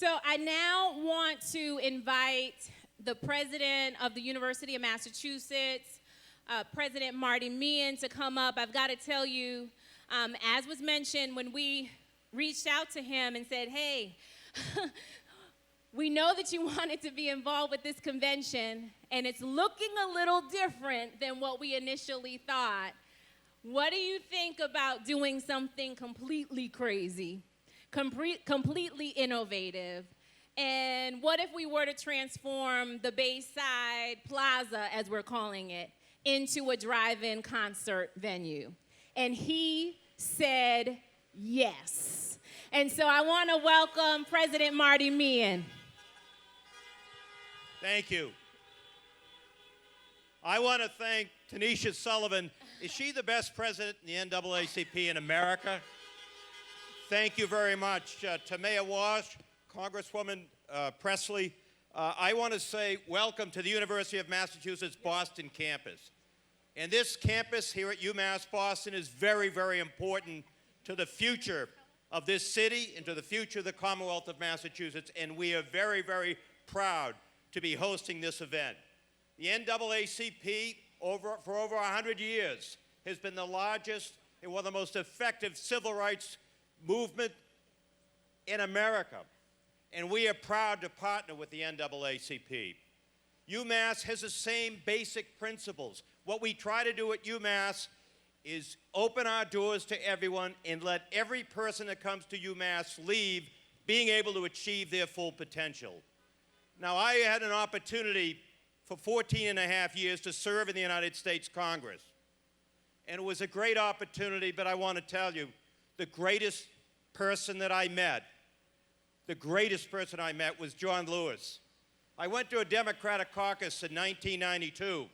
So I now want to invite the president of the University of Massachusetts, President Marty Meehan, to come up. I've got to tell you, as was mentioned, when we reached out to him and said, hey, we know that you wanted to be involved with this convention, and it's looking a little different than what we initially thought. What do you think about doing something completely crazy, completely innovative? And what if we were to transform the Bayside Plaza, as we're calling it, into a drive-in concert venue? And he said yes. And so I want to welcome President Marty Meehan. Thank you. I want to thank Tanisha Sullivan. Is she the best president in the NAACP in America? Thank you very much. To Mayor Walsh, Congresswoman Presley, I want to say welcome to the University of Massachusetts Boston campus. And this campus here at UMass Boston is very, very important to the future of this city and to the future of the Commonwealth of Massachusetts, and we are very, very proud to be hosting this event. The NAACP, for over 100 years, has been the largest and one of the most effective civil rights movement in America, and we are proud to partner with the NAACP. UMass has the same basic principles. What we try to do at UMass is open our doors to everyone and let every person that comes to UMass leave being able to achieve their full potential. Now, I had an opportunity for 14 and a half years to serve in the United States Congress. And it was a great opportunity, but I want to tell you, the greatest person that I met, was John Lewis. I went to a Democratic caucus in 1992,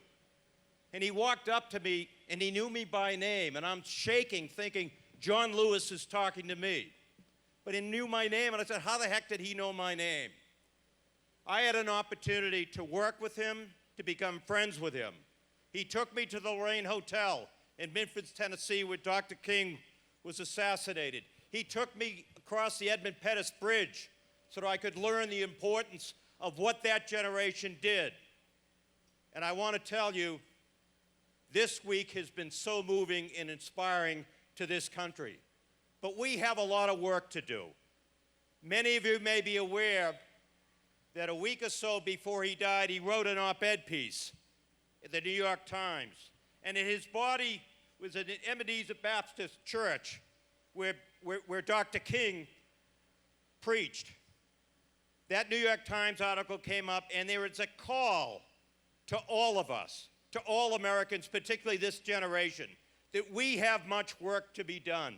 and he walked up to me, and he knew me by name, and I'm shaking, thinking, John Lewis is talking to me. But he knew my name, and I said, how the heck did he know my name? I had an opportunity to work with him, to become friends with him. He took me to the Lorraine Hotel in Memphis, Tennessee, where Dr. King was assassinated. He took me across the Edmund Pettus Bridge so that I could learn the importance of what that generation did. And I want to tell you, this week has been so moving and inspiring to this country. But we have a lot of work to do. Many of you may be aware that a week or so before he died, he wrote an op-ed piece in the New York Times. And his body was in Ebenezer Baptist Church, where Dr. King preached. That New York Times article came up, and there was a call to all of us, to all Americans, particularly this generation, that we have much work to be done.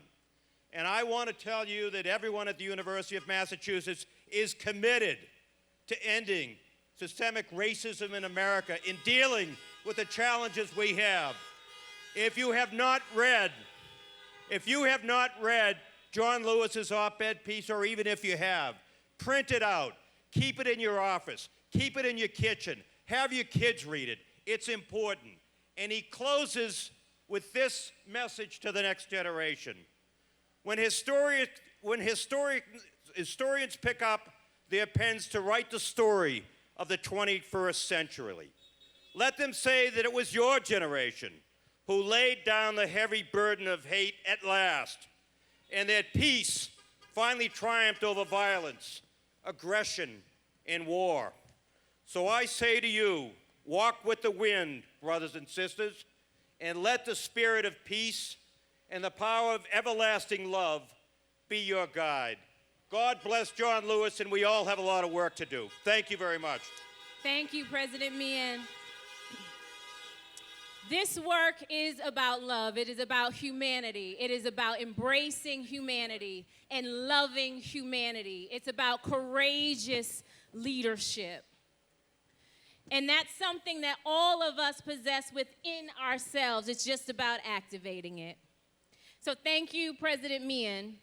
And I want to tell you that everyone at the University of Massachusetts is committed to ending systemic racism in America, in dealing with the challenges we have. If you have not read John Lewis's op-ed piece, or even if you have, print it out, keep it in your office, keep it in your kitchen, have your kids read it. It's important. And he closes with this message to the next generation. When historians pick up their pens to write the story of the 21st century, let them say that it was your generation who laid down the heavy burden of hate at last, and that peace finally triumphed over violence, aggression, and war. So I say to you, walk with the wind, brothers and sisters, and let the spirit of peace and the power of everlasting love be your guide. God bless John Lewis, and we all have a lot of work to do. Thank you very much. Thank you, President Meehan. This work is about love. It is about humanity. It is about embracing humanity and loving humanity. It's about courageous leadership. And that's something that all of us possess within ourselves. It's just about activating it. So thank you, President Meehan,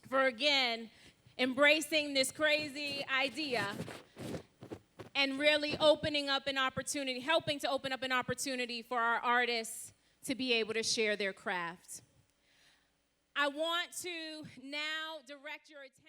for again embracing this crazy idea and really opening up an opportunity, helping to open up an opportunity for our artists to be able to share their craft. I want to now direct your attention.